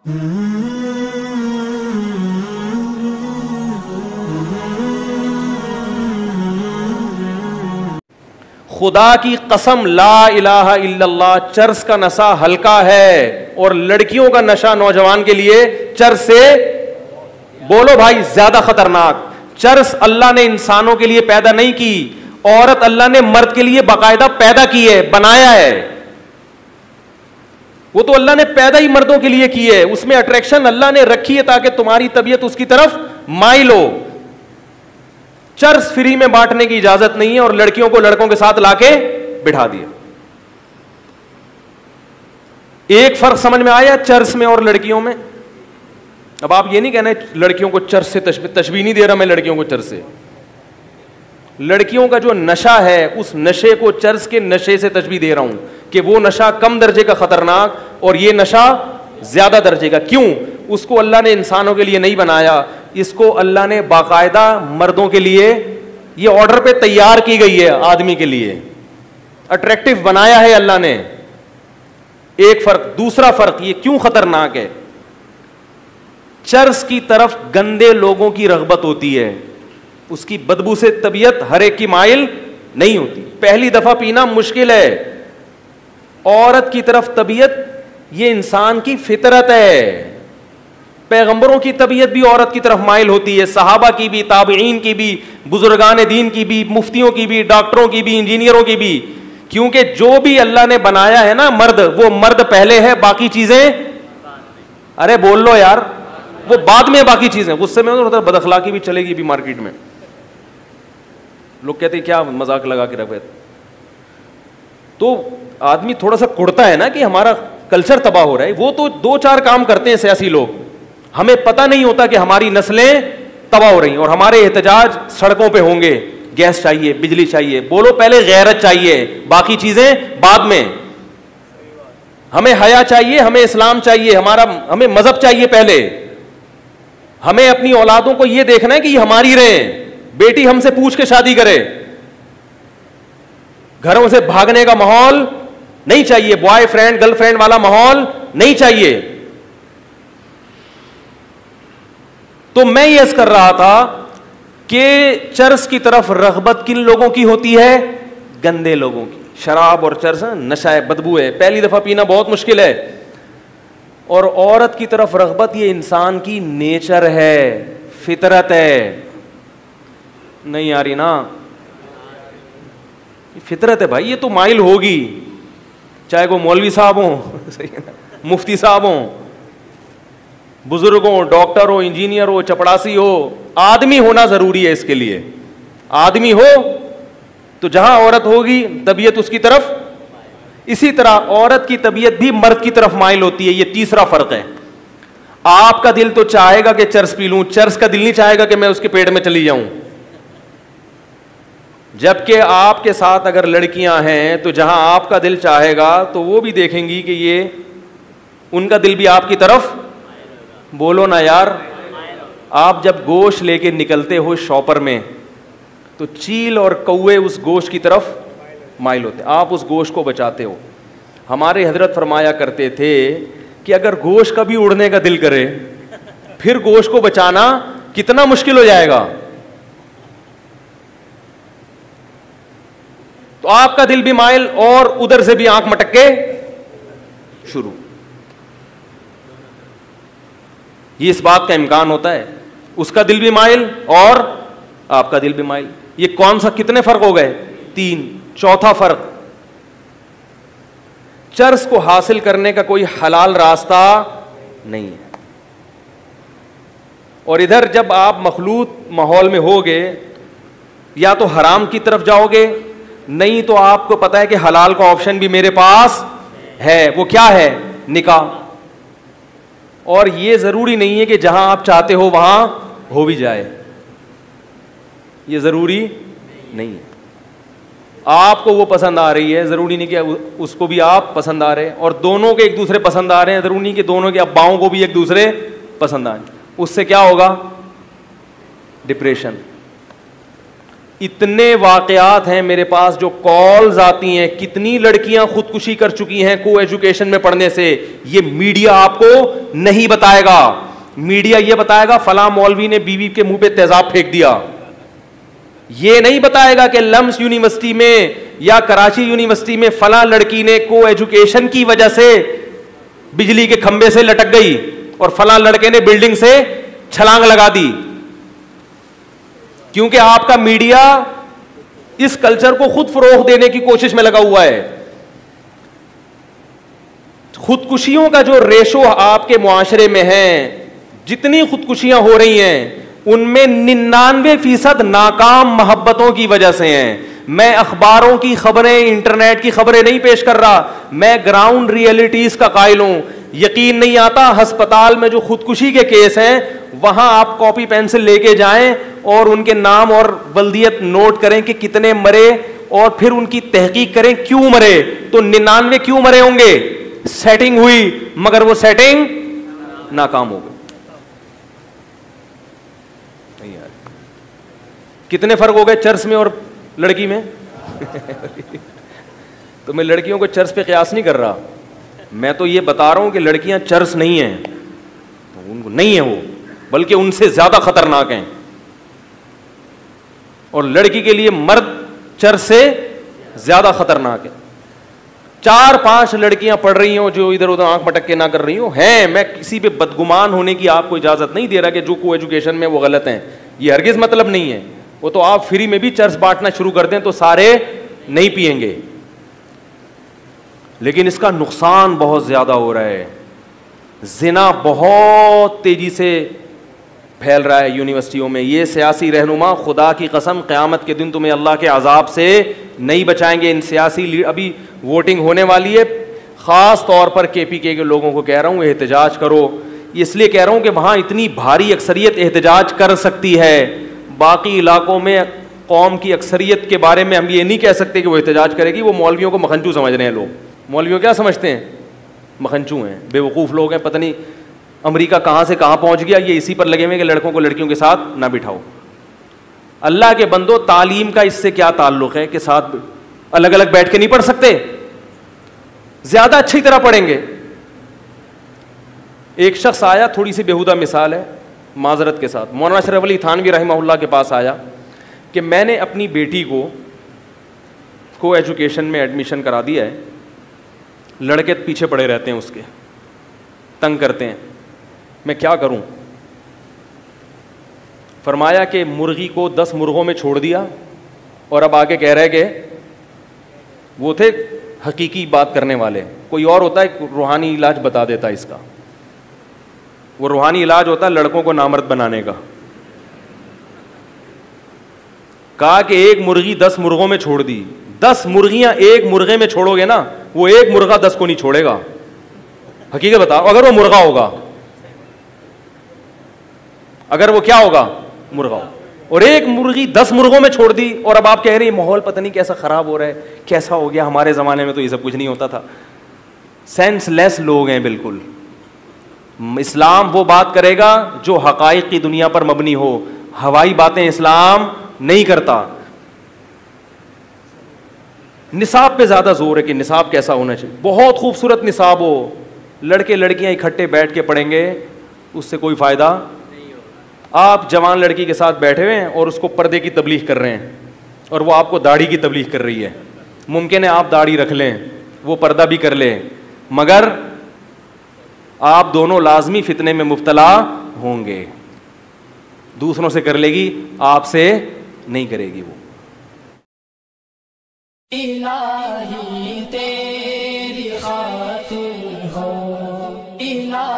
खुदा की कसम, ला इलाहा इल्लल्लाह, चर्स का नशा हल्का है और लड़कियों का नशा नौजवान के लिए चर्स से, बोलो भाई, ज्यादा खतरनाक। चर्स अल्लाह ने इंसानों के लिए पैदा नहीं की, औरत अल्लाह ने मर्द के लिए बाकायदा पैदा की है, बनाया है। वो तो अल्लाह ने पैदा ही मर्दों के लिए की है, उसमें अट्रैक्शन अल्लाह ने रखी है ताकि तुम्हारी तबीयत उसकी तरफ माइल हो। चर्स फ्री में बांटने की इजाजत नहीं है और लड़कियों को लड़कों के साथ लाके बिठा दिया। एक फर्क समझ में आया चर्स में और लड़कियों में? अब आप ये नहीं कहना लड़कियों को चर्स से तशबीह नहीं दे रहा मैं लड़कियों को चर्स से। लड़कियों का जो नशा है उस नशे को चर्स के नशे से तशबीह दे रहा हूं कि वो नशा कम दर्जे का खतरनाक और ये नशा ज्यादा दर्जे का। क्यों? उसको अल्लाह ने इंसानों के लिए नहीं बनाया, इसको अल्लाह ने बाकायदा मर्दों के लिए, ये ऑर्डर पे तैयार की गई है, आदमी के लिए अट्रैक्टिव बनाया है अल्लाह ने। एक फर्क। दूसरा फर्क, ये क्यों खतरनाक है? चर्स की तरफ गंदे लोगों की रगबत होती है, उसकी बदबू से तबीयत हर एक की माइल नहीं होती। पहली दफा पीना मुश्किल है। औरत की तरफ तबीयत, ये इंसान की फितरत है। पैगंबरों की तबीयत भी औरत की तरफ माइल होती है, सहाबा की भी, ताबईन की भी, बुजुर्गान दीन की भी, मुफ्तियों की भी, डॉक्टरों की भी, इंजीनियरों की भी। क्योंकि जो भी अल्लाह ने बनाया है ना मर्द, वो मर्द पहले है, बाकी चीजें, अरे बोल लो यार, वो बाद में बाकी चीजें। गुस्से में होता है, बदअखलाकी भी चलेगी भी मार्केट में। लोग कहते हैं क्या मजाक लगा के रखे, तो आदमी थोड़ा सा कुड़ता है ना कि हमारा कल्चर तबाह हो रहा है। वो तो दो चार काम करते हैं सियासी लोग, हमें पता नहीं होता कि हमारी नस्लें तबाह हो रही हैं और हमारे एहतजाज सड़कों पे होंगे। गैस चाहिए, बिजली चाहिए, बोलो पहले गैरत चाहिए, बाकी चीजें बाद में। हमें हया चाहिए, हमें इस्लाम चाहिए, हमें मजहब चाहिए पहले। हमें अपनी औलादों को यह देखना है कि ये हमारी रहे, बेटी हमसे पूछ के शादी करे। घरों से भागने का माहौल नहीं चाहिए, बॉयफ्रेंड गर्लफ्रेंड वाला माहौल नहीं चाहिए। तो मैं ये अर्ज कर रहा था कि चर्स की तरफ रगबत किन लोगों की होती है? गंदे लोगों की। शराब और चर्स नशा है, बदबू है, पहली दफा पीना बहुत मुश्किल है। और औरत की तरफ रगबत ये इंसान की नेचर है, फितरत है। नहीं आ रही ना? फितरत है भाई, ये तो माइल होगी, चाहे वो मौलवी साहब हो, मुफ्ती साहब हो, बुजुर्ग हो, डॉक्टर हो, इंजीनियर हो, चपड़ासी हो। आदमी होना जरूरी है इसके लिए। आदमी हो तो जहां औरत होगी तबीयत उसकी तरफ, इसी तरह औरत की तबीयत भी मर्द की तरफ माइल होती है। ये तीसरा फर्क है। आपका दिल तो चाहेगा कि चर्स पी लूं, चर्स का दिल नहीं चाहेगा कि मैं उसके पेट में चली जाऊं। जबकि आपके साथ अगर लड़कियां हैं तो जहां आपका दिल चाहेगा तो वो भी देखेंगी कि ये, उनका दिल भी आपकी तरफ, बोलो ना यार। आप जब गोश्त लेके निकलते हो शॉपर में तो चील और कौवे उस गोश्त की तरफ माइल होते, आप उस गोश्त को बचाते हो। हमारे हजरत फरमाया करते थे कि अगर गोश्त का भी उड़ने का दिल करे फिर गोश्त को बचाना कितना मुश्किल हो जाएगा। तो आपका दिल भी माइल और उधर से भी आंख मटक के शुरू। ये इस बात का इम्कान होता है, उसका दिल भी माइल और आपका दिल भी माइल। ये कौन सा, कितने फर्क हो गए? 3। चौथा फर्क, चर्स को हासिल करने का कोई हलाल रास्ता नहीं है। और इधर जब आप मखलूत माहौल में होगे या तो हराम की तरफ जाओगे, नहीं तो आपको पता है कि हलाल का ऑप्शन भी मेरे पास है। वो क्या है? निकाह। और ये जरूरी नहीं है कि जहां आप चाहते हो वहां हो भी जाए, ये जरूरी नहीं है। आपको वो पसंद आ रही है, जरूरी नहीं कि उसको भी आप पसंद आ रहे हैं, और दोनों के एक दूसरे पसंद आ रहे हैं, जरूरी नहीं कि दोनों के अब्बाओं को भी एक दूसरे पसंद आए। उससे क्या होगा? डिप्रेशन। इतने वाकयात हैं मेरे पास जो कॉल्स आती हैं, कितनी लड़कियां खुदकुशी कर चुकी हैं को एजुकेशन में पढ़ने से। ये मीडिया आपको नहीं बताएगा। मीडिया ये बताएगा फला मौलवी ने बीवी के मुंह पे तेजाब फेंक दिया। ये नहीं बताएगा कि लम्स यूनिवर्सिटी में या कराची यूनिवर्सिटी में फला लड़की ने को एजुकेशन की वजह से बिजली के खंबे से लटक गई और फला लड़के ने बिल्डिंग से छलांग लगा दी। क्योंकि आपका मीडिया इस कल्चर को खुद फरोग देने की कोशिश में लगा हुआ है। खुदकुशियों का जो रेशो आपके मुआशरे में है, जितनी खुदकुशियां हो रही हैं उनमें 99% नाकाम मोहब्बतों की वजह से हैं। मैं अखबारों की खबरें, इंटरनेट की खबरें नहीं पेश कर रहा, मैं ग्राउंड रियलिटीज का कायल हूं। यकीन नहीं आता, अस्पताल में जो खुदकुशी के केस हैं वहां आप कॉपी पेंसिल लेके जाएं और उनके नाम और बल्दियत नोट करें कि कितने मरे और फिर उनकी तहकीक करें क्यों मरे। तो 99 क्यों मरे होंगे? सेटिंग हुई, मगर वो सेटिंग नाकाम हो गई। कितने फर्क हो गए चर्च में और लड़की में? तो मैं लड़कियों को चर्च पे कयास नहीं कर रहा, मैं तो ये बता रहा हूं कि लड़कियां चर्च नहीं हैं, तो उनको नहीं है वो, बल्कि उनसे ज्यादा खतरनाक हैं। और लड़की के लिए मर्द चर्च से ज्यादा खतरनाक है। 4-5 लड़कियां पढ़ रही हो जो इधर उधर आंख मटक के ना कर रही हो हैं। मैं किसी पे बदगुमान होने की आपको इजाजत नहीं दे रहा कि जो को एजुकेशन में वो गलत हैं, ये हरगिज मतलब नहीं है। वो तो आप फ्री में भी चर्च बांटना शुरू कर दें तो सारे नहीं पिएंगे, लेकिन इसका नुकसान बहुत ज्यादा हो रहा है। जिना बहुत तेजी से फैल रहा है यूनिवर्सिटियों में। ये सियासी रहनुमा खुदा की कसम क़यामत के दिन तुम्हें अल्लाह के अजाब से नहीं बचाएंगे। इन सियासी, अभी वोटिंग होने वाली है, ख़ास तौर पर KPK के लोगों को कह रहा हूँ एहतजाज करो। इसलिए कह रहा हूँ कि वहाँ इतनी भारी अक्सरियत एहतजाज कर सकती है। बाकी इलाकों में कौम की अक्सरियत के बारे में हम ये नहीं कह सकते कि वो एहतजाज करेगी। वो मौलवियों को मखनचू समझ रहे हैं लोग। मौलवियों क्या समझते हैं? मखनचू हैं, बेवकूफ़ लोग हैं। पता नहीं अमेरिका कहाँ से कहाँ पहुँच गया, ये इसी पर लगे हुए कि लड़कों को लड़कियों के साथ ना बिठाओ। अल्लाह के बंदो, तालीम का इससे क्या ताल्लुक़ है कि साथ अलग अलग बैठ के नहीं पढ़ सकते? ज़्यादा अच्छी तरह पढ़ेंगे। एक शख्स आया, थोड़ी सी बेहुदा मिसाल है माजरत के साथ, मौलाना अशरफ अली थानवी रहमहुल्लाह के पास आया कि मैंने अपनी बेटी को एजुकेशन में एडमिशन करा दिया है, लड़के पीछे पड़े रहते हैं, उसके तंग करते हैं, मैं क्या करूं? फरमाया कि मुर्गी को 10 मुर्गों में छोड़ दिया और अब आगे कह रहे कि वो थे हकीकी बात करने वाले। कोई और होता है रूहानी इलाज बता देता है इसका, वो रूहानी इलाज होता है लड़कों को नामर्द बनाने का। कहा कि एक मुर्गी 10 मुर्गों में छोड़ दी। 10 मुर्गियां एक मुर्गे में छोड़ोगे ना, वो एक मुर्गा 10 को नहीं छोड़ेगा। हकीकत बताओ, अगर वो मुर्गा होगा, अगर वो क्या होगा? मुर्गा हो। और एक मुर्गी 10 मुर्गों में छोड़ दी और अब आप कह रहे हैं माहौल पता नहीं कैसा खराब हो रहा है, कैसा हो गया, हमारे जमाने में तो ये सब कुछ नहीं होता था। सेंसलेस लोग हैं बिल्कुल। इस्लाम वो बात करेगा जो हकाइक की दुनिया पर मबनी हो, हवाई बातें इस्लाम नहीं करता। निसाब पे ज्यादा जोर है कि निसाब कैसा होना चाहिए। बहुत खूबसूरत निसाब हो, लड़के लड़कियां इकट्ठे बैठ के पढ़ेंगे, उससे कोई फायदा नहीं हो। आप जवान लड़की के साथ बैठे हुए हैं और उसको पर्दे की तबलीग कर रहे हैं और वो आपको दाढ़ी की तबलीग कर रही है। मुमकिन है आप दाढ़ी रख लें, वो पर्दा भी कर लें, मगर आप दोनों लाजमी फितने में मुब्तला होंगे। दूसरों से कर लेगी, आपसे नहीं करेगी वो। इलाही तेरी खातिर हो, इलाही